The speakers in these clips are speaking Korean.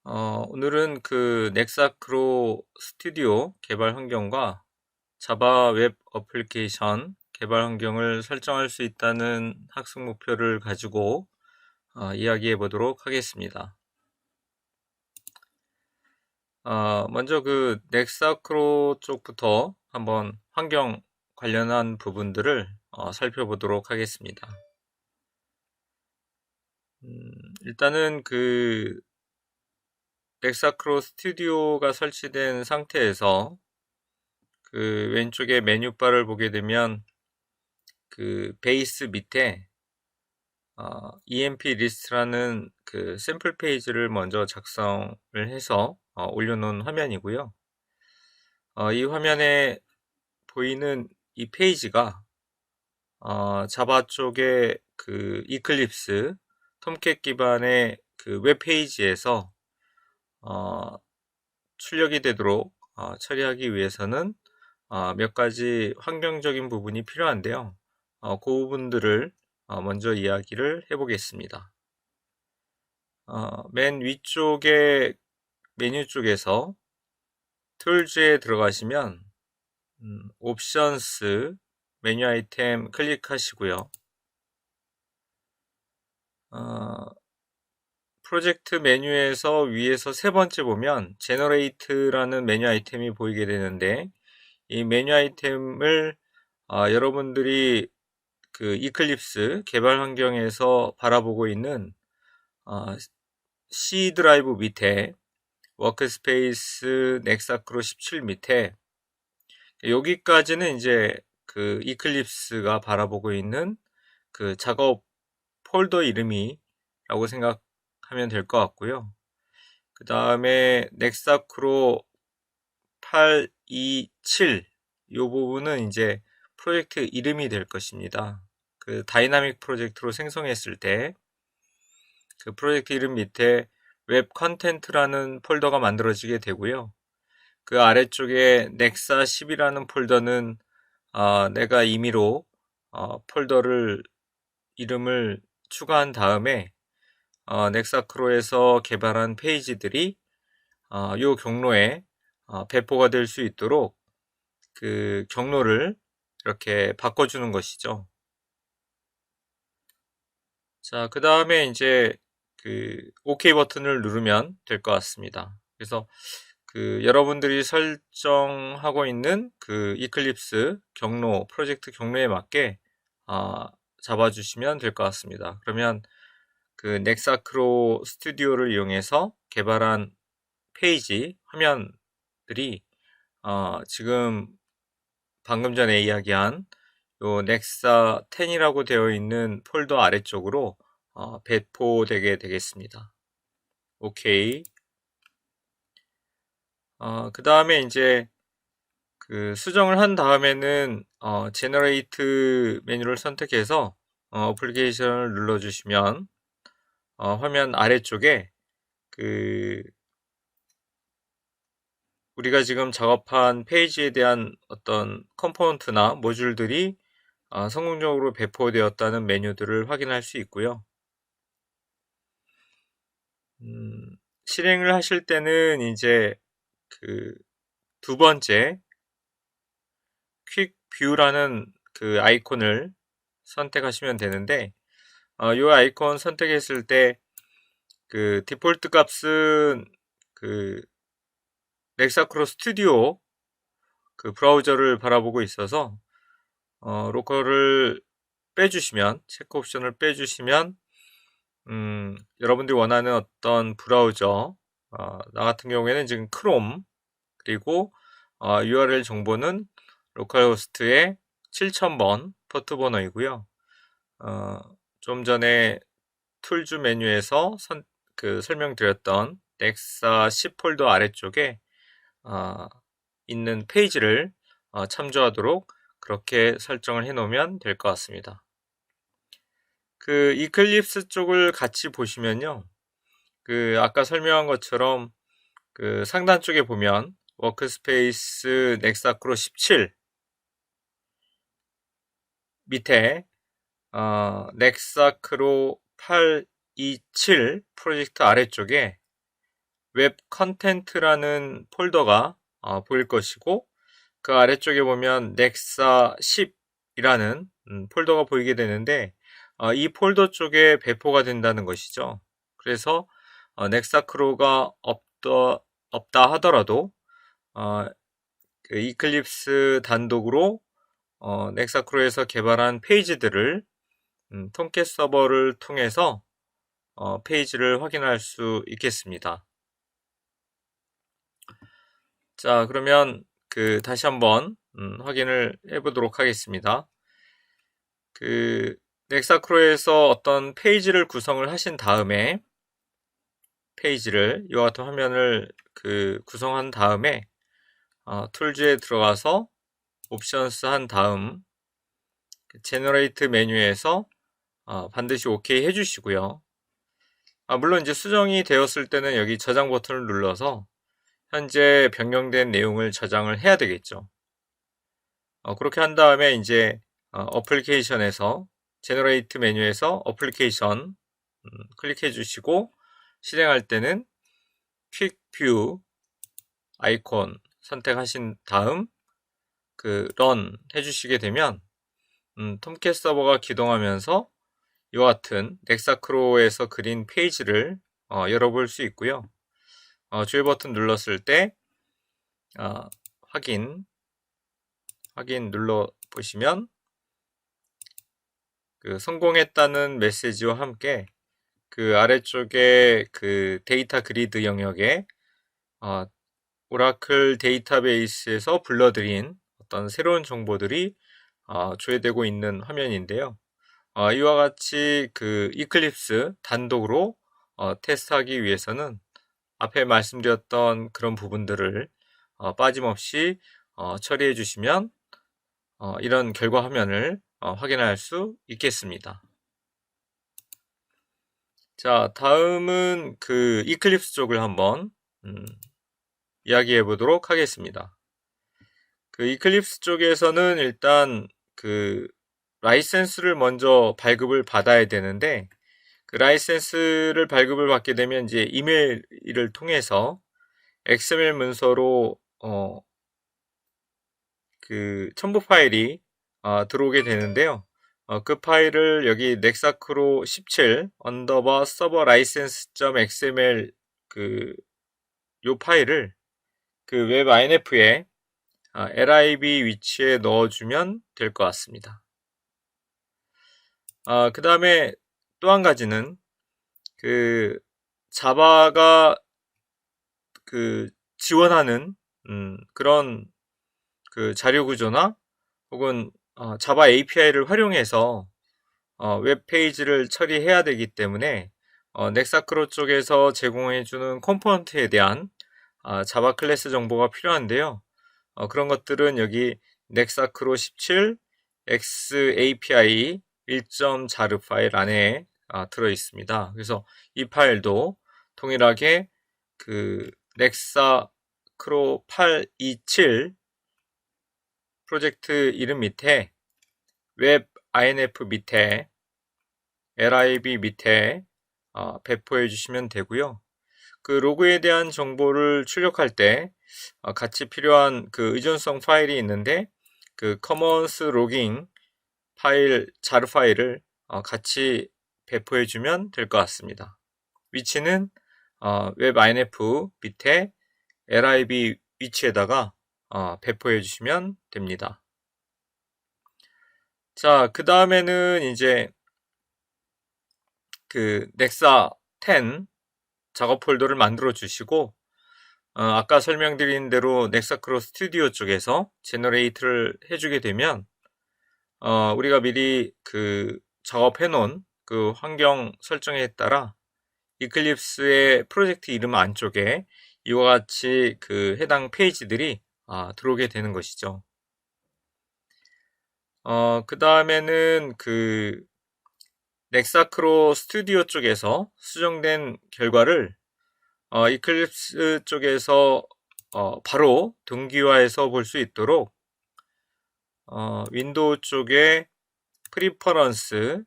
오늘은 그 넥사크로 스튜디오 개발 환경과 자바 웹 어플리케이션 개발 환경을 설정할 수 있다는 학습 목표를 가지고 이야기해 보도록 하겠습니다. 먼저 그 넥사크로 쪽부터 한번 환경 관련한 부분들을 살펴보도록 하겠습니다. 일단은 그 넥사크로 스튜디오가 설치된 상태에서 그 왼쪽에 메뉴바를 보게 되면 그 베이스 밑에 EMP 리스트라는 그 샘플 페이지를 먼저 작성을 해서 올려놓은 화면이고요. 이 화면에 보이는 이 페이지가 자바 쪽의 그 이클립스 톰캣 기반의 그 웹페이지에서 출력이 되도록 처리하기 위해서는 몇 가지 환경적인 부분이 필요한데요. 그 부분들을 먼저 이야기를 해보겠습니다. 맨 위쪽에 메뉴 쪽에서 툴즈에 들어가시면 옵션스 메뉴 아이템 클릭하시고요. 프로젝트 메뉴에서 위에서 세 번째 보면 제너레이트라는 메뉴 아이템이 보이게 되는데, 이 메뉴 아이템을 여러분들이 그 이클립스 개발 환경에서 바라보고 있는 C 드라이브 밑에 워크스페이스 넥사크로 17 밑에 여기까지는 이제 그 이클립스가 바라보고 있는 그 작업 폴더 이름이라고 생각하면 될 것 같고요. 그 다음에 넥사크로 827 이 부분은 이제 프로젝트 이름이 될 것입니다. 그 다이나믹 프로젝트로 생성했을 때 그 프로젝트 이름 밑에 웹 컨텐트라는 폴더가 만들어지게 되고요. 그 아래쪽에 넥사 10이라는 폴더는 내가 임의로 폴더를 이름을 추가한 다음에 넥사크로에서 개발한 페이지들이 이 경로에 배포가 될 수 있도록 그 경로를 이렇게 바꿔주는 것이죠. 자, 그 다음에 이제 그 OK 버튼을 누르면 될 것 같습니다. 그래서 그 여러분들이 설정하고 있는 그 이클립스 경로, 프로젝트 경로에 맞게 잡아주시면 될 것 같습니다. 그러면 그 넥사크로 스튜디오를 이용해서 개발한 페이지, 화면들이 지금 방금 전에 이야기한 요 넥사 10이라고 되어 있는 폴더 아래쪽으로 배포되게 되겠습니다. 오케이. 그 다음에 이제 그 수정을 한 다음에는 제너레이트 메뉴를 선택해서 어플리케이션을 눌러주시면 화면 아래쪽에 그 우리가 지금 작업한 페이지에 대한 어떤 컴포넌트나 모듈들이 성공적으로 배포되었다는 메뉴들을 확인할 수 있고요. 실행을 하실 때는 이제 그 두 번째 퀵 뷰라는 그 아이콘을 선택하시면 되는데, 이 아이콘 선택했을 때 그 디폴트 값은 그 넥사크로 스튜디오 그 브라우저를 바라보고 있어서 로컬을 빼주시면, 체크 옵션을 빼주시면 여러분들이 원하는 어떤 브라우저, 나 같은 경우에는 지금 크롬, 그리고 URL 정보는 로컬호스트의 7000번 포트 번호이고요. 좀 전에 툴즈 메뉴에서 설명드렸던 넥사 10 폴더 아래쪽에 있는 페이지를 참조하도록 그렇게 설정을 해 놓으면 될 것 같습니다. 그 이클립스 쪽을 같이 보시면요, 그 아까 설명한 것처럼 그 상단 쪽에 보면 워크스페이스 넥사크로 17 밑에 넥사크로 827 프로젝트 아래쪽에 웹 컨텐트라는 폴더가 보일 것이고, 그 아래쪽에 보면 넥사 10이라는 폴더가 보이게 되는데, 이 폴더 쪽에 배포가 된다는 것이죠. 그래서 넥사크로가 없다 하더라도 그 이클립스 단독으로 넥사크로에서 개발한 페이지들을 톰캣 서버를 통해서 페이지를 확인할 수 있겠습니다. 자, 그러면 다시 한번 확인을 해보도록 하겠습니다. 넥사크로에서 어떤 페이지를 구성을 하신 다음에 페이지를 이와 같은 화면을 구성한 다음에 툴즈에 들어가서 옵션스 한 다음 제너레이트 메뉴에서 반드시 OK 해주시고요. 물론 이제 수정이 되었을 때는 여기 저장 버튼을 눌러서 현재 변경된 내용을 저장을 해야 되겠죠. 그렇게 한 다음에 이제 어플리케이션에서 제너레이트 메뉴에서 어플리케이션 클릭해 주시고 실행할 때는 퀵 뷰 아이콘 선택하신 다음 런 해주시게 되면 톰캣 서버가 기동하면서 이와 같은 넥사크로에서 그린 페이지를 열어볼 수 있고요. 주의 버튼 눌렀을 때 확인 눌러 보시면 성공했다는 메시지와 함께 아래쪽에 데이터 그리드 영역에 오라클 데이터베이스에서 불러들인 어떤 새로운 정보들이 조회되고 있는 화면인데요. 이와 같이 이클립스 단독으로 테스트하기 위해서는 앞에 말씀드렸던 그런 부분들을 빠짐없이 처리해 주시면 이런 결과 화면을 확인할 수 있겠습니다. 자, 다음은 이클립스 쪽을 한번 이야기해 보도록 하겠습니다. 이클립스 쪽에서는 일단 라이센스를 먼저 발급을 받아야 되는데 라이센스를 발급을 받게 되면 이제 이메일을 통해서 XML 문서로 첨부 파일이 들어오게 되는데요. 그 파일을 여기 넥사크로 17 언더바 서버 라이센스.xml 요 파일을 웹 INF에 lib 위치에 넣어주면 될 것 같습니다. 그 다음에 또 한 가지는 자바가 지원하는 그런 자료 구조나 혹은 자바 API를 활용해서 웹페이지를 처리해야 되기 때문에 넥사크로 쪽에서 제공해주는 컴포넌트에 대한 자바 클래스 정보가 필요한데요. 그런 것들은 여기 넥사크로 17 XAPI 1.jar 파일 안에 들어 있습니다. 그래서 이 파일도 동일하게 넥사크로 827 프로젝트 이름 밑에 웹 INF 밑에 lib 밑에 배포해 주시면 되고요. 로그에 대한 정보를 출력할 때 같이 필요한 의존성 파일이 있는데 커먼스 로깅 파일 jar 파일을 같이 배포해 주면 될 것 같습니다. 위치는 웹 INF 밑에 lib 위치에다가 배포해 주시면 됩니다. 자, 그 다음에는 이제 넥사 10 작업 폴더를 만들어 주시고 아까 설명드린 대로 넥사크로 스튜디오 쪽에서 제너레이트를 해주게 되면 우리가 미리 작업해 놓은 환경 설정에 따라 이클립스의 프로젝트 이름 안쪽에 이와 같이 해당 페이지들이 들어오게 되는 것이죠. 그 다음에는 넥사크로 스튜디오 쪽에서 수정된 결과를 이클립스 쪽에서 바로 동기화해서 볼 수 있도록 윈도우 쪽에 프리퍼런스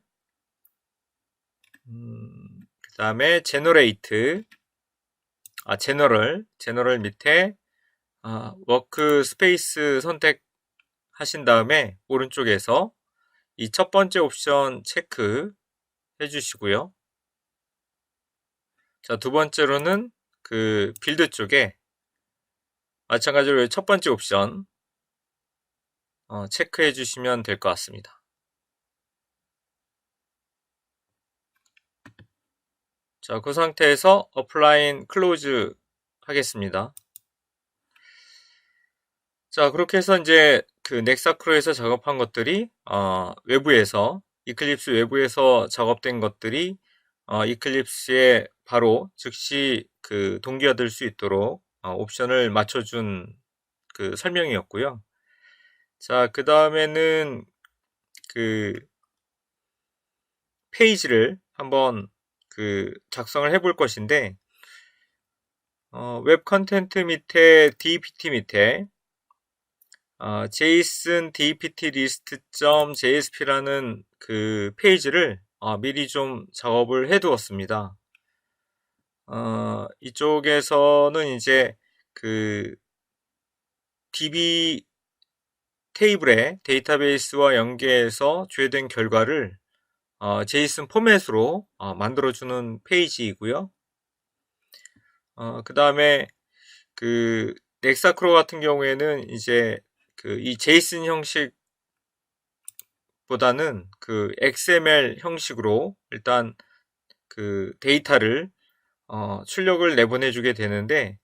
그 다음에 제너레이트 제너럴 밑에 워크 스페이스 선택하신 다음에 오른쪽에서 이 첫 번째 옵션 체크 해주시고요. 자, 두 번째로는 그 빌드 쪽에 마찬가지로 첫 번째 옵션 체크해 주시면 될 것 같습니다. 자, 그 상태에서 어플라인 클로즈 하겠습니다. 자, 그렇게 해서 이제 그 넥사크로에서 작업한 것들이 외부에서 이클립스 외부에서 작업된 것들이 이클립스에 바로 즉시 그 동기화될 수 있도록 옵션을 맞춰준 그 설명이었고요. 자, 그 다음에는 그 페이지를 한번 그 작성을 해볼 것인데 웹 컨텐트 밑에 DPT 밑에 JSON DPT list.jsp라는 그 페이지를 미리 좀 작업을 해 두었습니다. 이쪽에서는 이제 그 DB 테이블의 데이터베이스와 연계해서 조회된 결과를 JSON 포맷으로 만들어주는 페이지이고요. 그 다음에 그 넥사크로 같은 경우에는 이제 그 이 JSON 형식보다는 그 XML 형식으로 일단 그 데이터를 출력을 내보내주게 되는데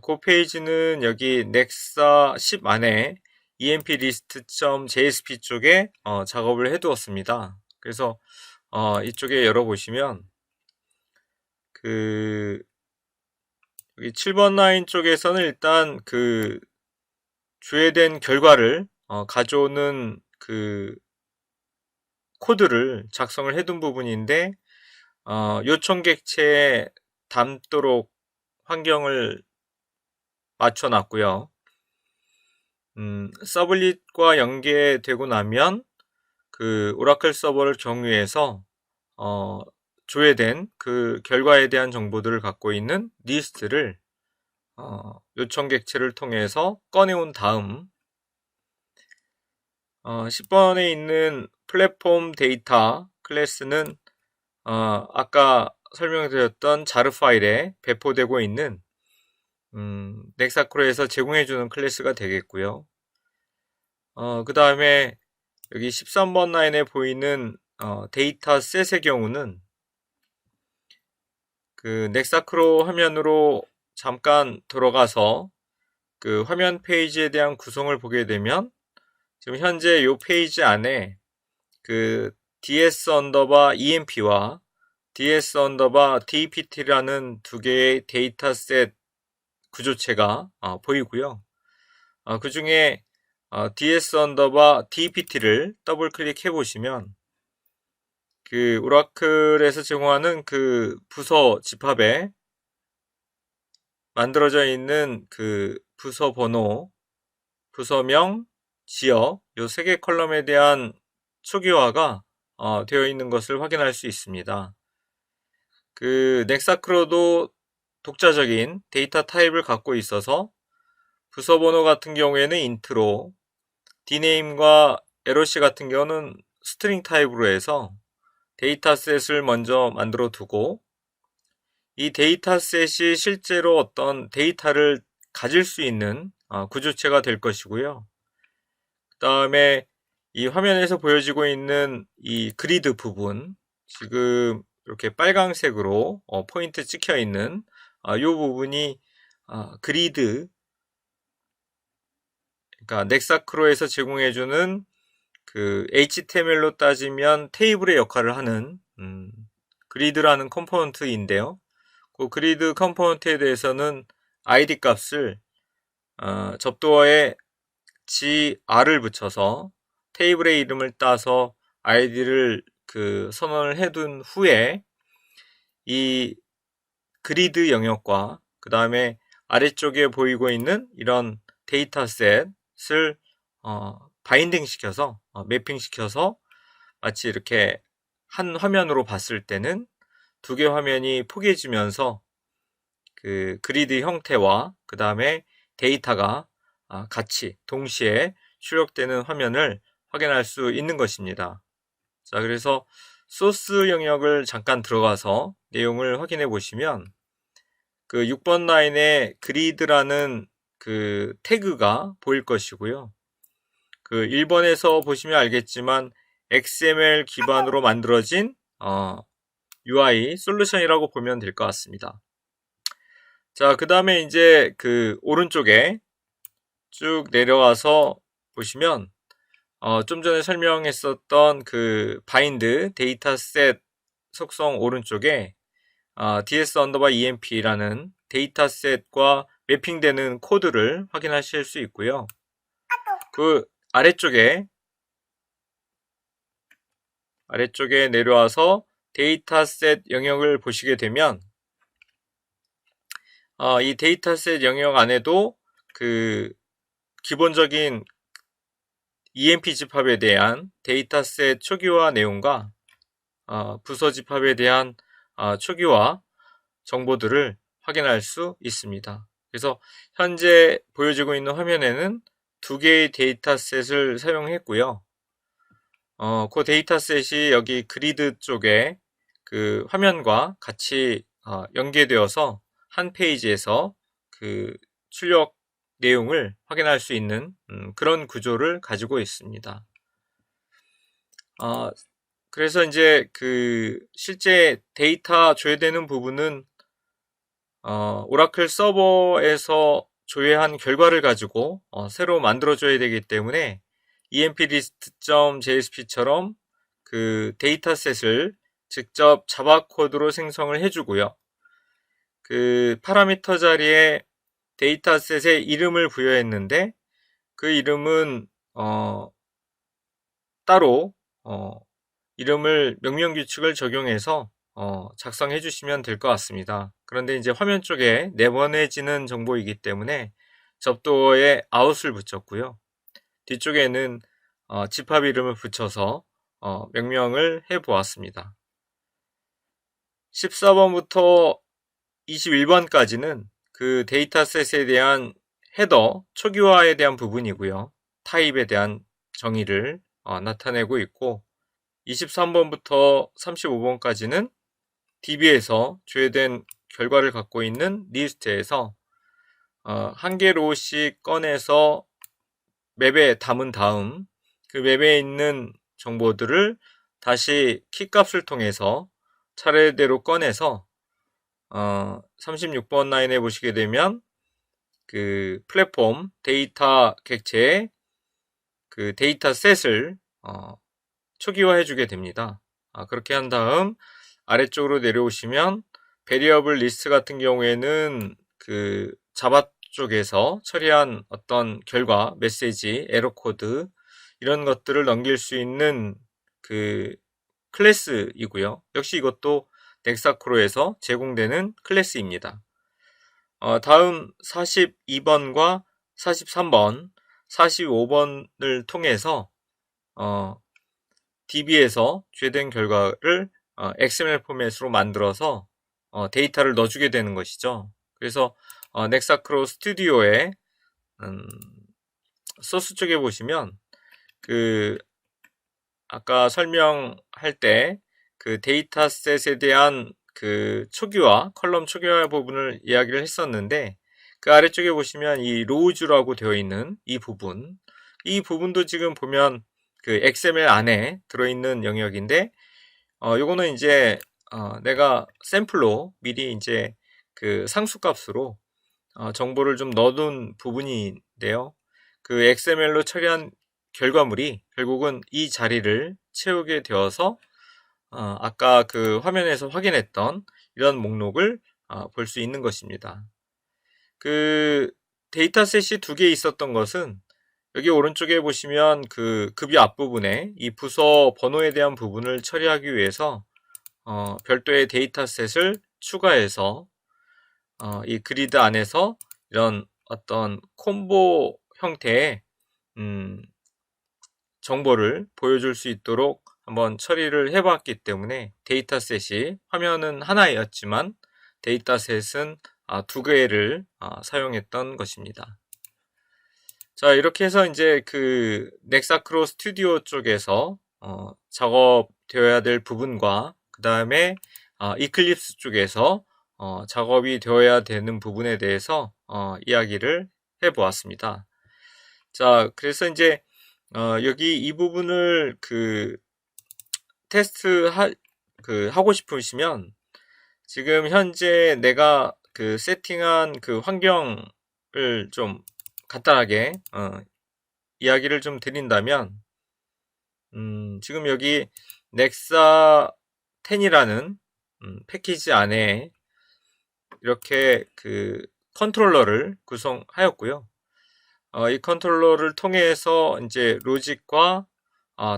그 페이지는 여기 넥사 10 안에 emplist.jsp 쪽에 작업을 해두었습니다. 그래서 이쪽에 열어보시면 그 여기 7번 라인 쪽에서는 일단 그 조회된 결과를 가져오는 그 코드를 작성을 해둔 부분인데 요청 객체에 담도록 환경을 맞춰놨고요. 서블릿과 연계되고 나면 그 오라클 서버를 경유해서 조회된 그 결과에 대한 정보들을 갖고 있는 리스트를 요청 객체를 통해서 꺼내온 다음 10번에 있는 플랫폼 데이터 클래스는 아까 설명드렸던 자르 파일에 배포되고 있는 넥사크로에서 제공해주는 클래스가 되겠고요. 그 다음에 여기 13번 라인에 보이는 데이터 셋의 경우는 그 넥사크로 화면으로 잠깐 들어가서 그 화면 페이지에 대한 구성을 보게 되면 지금 현재 이 페이지 안에 그 ds_emp와 ds_dpt라는 두 개의 데이터셋 구조체가 보이고요. 그 중에 ds_dpt를 더블 클릭해 보시면 그 오라클에서 제공하는 그 부서 집합에 만들어져 있는 그 부서 번호, 부서명, 지역 요 세 개 컬럼에 대한 초기화가 되어 있는 것을 확인할 수 있습니다. 그 넥사크로도 독자적인 데이터 타입을 갖고 있어서 부서 번호 같은 경우에는 인트로, dname과 eroc 같은 경우는 스트링 타입으로 해서 데이터셋을 먼저 만들어 두고 이 데이터셋이 실제로 어떤 데이터를 가질 수 있는 구조체가 될 것이고요. 그 다음에 이 화면에서 보여지고 있는 이 그리드 부분, 지금 이렇게 빨강색으로 포인트 찍혀 있는 이 부분이 그리드, 그러니까 넥사크로에서 제공해주는 그 HTML로 따지면 테이블의 역할을 하는 그리드라는 컴포넌트인데요. 그 그리드 컴포넌트에 대해서는 id 값을 접두어에 gr을 붙여서 테이블의 이름을 따서 id를 그 선언을 해둔 후에 이 그리드 영역과 그 다음에 아래쪽에 보이고 있는 이런 데이터셋을 바인딩 시켜서 매핑 시켜서 마치 이렇게 한 화면으로 봤을 때는 두 개 화면이 포개지면서 그 그리드 형태와 그 다음에 데이터가 같이 동시에 출력되는 화면을 확인할 수 있는 것입니다. 자, 그래서 소스 영역을 잠깐 들어가서 내용을 확인해 보시면 그 6번 라인에 그리드라는 그 태그가 보일 것이고요. 그 1번에서 보시면 알겠지만 XML 기반으로 만들어진 UI 솔루션이라고 보면 될 것 같습니다. 자, 그 다음에 이제 그 오른쪽에 쭉 내려와서 보시면 좀 전에 설명했었던 그 바인드 데이터셋 속성 오른쪽에 ds_emp라는 데이터셋과 매핑되는 코드를 확인하실 수 있고요. 그 아래쪽에 내려와서 데이터셋 영역을 보시게 되면 이 데이터셋 영역 안에도 그 기본적인 EMP 집합에 대한 데이터셋 초기화 내용과 부서 집합에 대한 초기화 정보들을 확인할 수 있습니다. 그래서 현재 보여지고 있는 화면에는 두 개의 데이터셋을 사용했고요. 그 데이터셋이 여기 그리드 쪽에 그 화면과 같이 연계되어서 한 페이지에서 그 출력 내용을 확인할 수 있는 그런 구조를 가지고 있습니다. 그래서 이제 그 실제 데이터 조회되는 부분은 오라클 서버에서 조회한 결과를 가지고 새로 만들어줘야 되기 때문에 emplist.jsp처럼 그 데이터셋을 직접 자바 코드로 생성을 해주고요. 그 파라미터 자리에 데이터셋의 이름을 부여했는데 그 이름은 따로 이름을 명령 규칙을 적용해서 작성해 주시면 될 것 같습니다. 그런데 이제 화면 쪽에 내보내지는 정보이기 때문에 접도어에 아웃을 붙였고요. 뒤쪽에는 집합 이름을 붙여서 명령을 해 보았습니다. 14번부터 21번까지는 그 데이터셋에 대한 헤더 초기화에 대한 부분이고요. 타입에 대한 정의를 나타내고 있고 23번부터 35번까지는 DB에서 조회된 결과를 갖고 있는 리스트에서 한 개 로우씩 꺼내서 맵에 담은 다음 그 맵에 있는 정보들을 다시 키값을 통해서 차례대로 꺼내서 36번 라인에 보시게 되면 그 플랫폼 데이터 객체의 그 데이터셋을 초기화해 주게 됩니다. 그렇게 한 다음 아래쪽으로 내려오시면 베리어블 리스트 같은 경우에는 그 자바 쪽에서 처리한 어떤 결과, 메시지, 에러 코드 이런 것들을 넘길 수 있는 그 클래스이고요. 역시 이것도 넥사크로에서 제공되는 클래스입니다. 다음 42번과 43번, 45번을 통해서 DB에서 조회된 결과를 XML 포맷으로 만들어서 데이터를 넣어주게 되는 것이죠. 그래서 넥사크로 스튜디오의 소스 쪽에 보시면 그 아까 설명할 때 그 데이터셋에 대한 그 초기화, 컬럼 초기화 부분을 이야기를 했었는데 그 아래쪽에 보시면 이 로우즈라고 되어 있는 이 부분도 지금 보면 그 XML 안에 들어있는 영역인데 요거는 이제 내가 샘플로 미리 이제 그 상수값으로 정보를 좀 넣어둔 부분인데요. 그 XML로 처리한 결과물이 결국은 이 자리를 채우게 되어서 아까 그 화면에서 확인했던 이런 목록을 볼 수 있는 것입니다. 그 데이터셋이 두 개 있었던 것은 여기 오른쪽에 보시면 그 급여 앞부분에 이 부서 번호에 대한 부분을 처리하기 위해서 별도의 데이터셋을 추가해서 이 그리드 안에서 이런 어떤 콤보 형태의 정보를 보여줄 수 있도록 한번 처리를 해봤기 때문에 데이터셋이 화면은 하나였지만 데이터셋은 두 개를 사용했던 것입니다. 자, 이렇게 해서 이제 그 넥사크로 스튜디오 쪽에서 작업되어야 될 부분과 그 다음에 이클립스 쪽에서 작업이 되어야 되는 부분에 대해서 이야기를 해보았습니다. 자, 그래서 이제 여기 이 부분을 테스트 하고 싶으시면 지금 현재 내가 세팅한 환경을 좀 간단하게 이야기를 좀 드린다면 지금 여기 넥사 10이라는 패키지 안에 이렇게 컨트롤러를 구성하였고요. 이 컨트롤러를 통해서 이제 로직과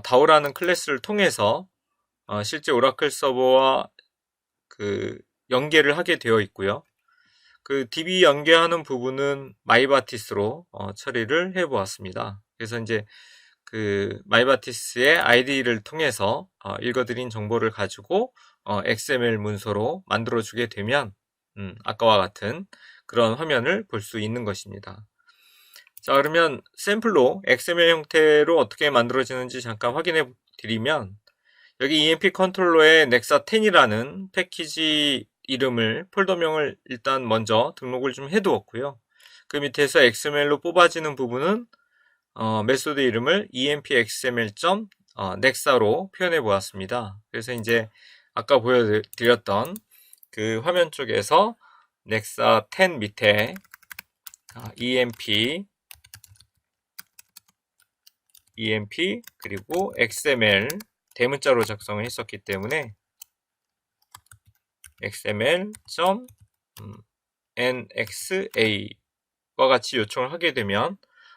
다오라는 클래스를 통해서 실제 오라클 서버와 연계를 하게 되어 있고요. DB 연계하는 부분은 마이바티스로 처리를 해 보았습니다. 그래서 이제 마이바티스의 ID를 통해서 읽어드린 정보를 가지고 XML 문서로 만들어 주게 되면 아까와 같은 그런 화면을 볼 수 있는 것입니다. 자, 그러면 샘플로 XML 형태로 어떻게 만들어지는지 잠깐 확인해 드리면 여기 EMP 컨트롤러에 넥사 10이라는 패키지 이름을 폴더명을 일단 먼저 등록을 좀 해두었고요. 그 밑에서 XML로 뽑아지는 부분은 메소드 이름을 empxml.nexa로 표현해 보았습니다. 그래서 이제 아까 보여드렸던 화면 쪽에서 넥사 10 밑에 emp 그리고 xml 대문자로 작성을 했었기 때문에 xml.nxa와 같이 요청을 하게 되면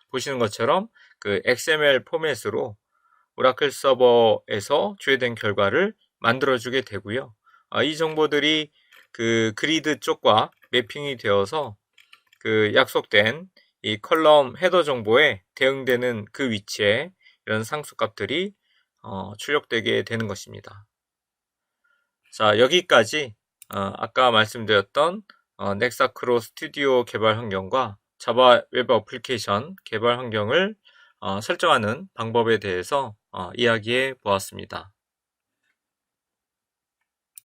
보시는 것처럼 XML 포맷으로 오라클 서버에서 조회된 결과를 만들어주게 되고요. 이 정보들이 그리드 쪽과 매핑이 되어서 약속된 이 컬럼 헤더 정보에 대응되는 위치에 이런 상수값들이 출력되게 되는 것입니다. 자, 여기까지 아까 말씀드렸던 넥사크로 스튜디오 개발 환경과 자바 웹 어플리케이션 개발 환경을 설정하는 방법에 대해서 이야기해 보았습니다.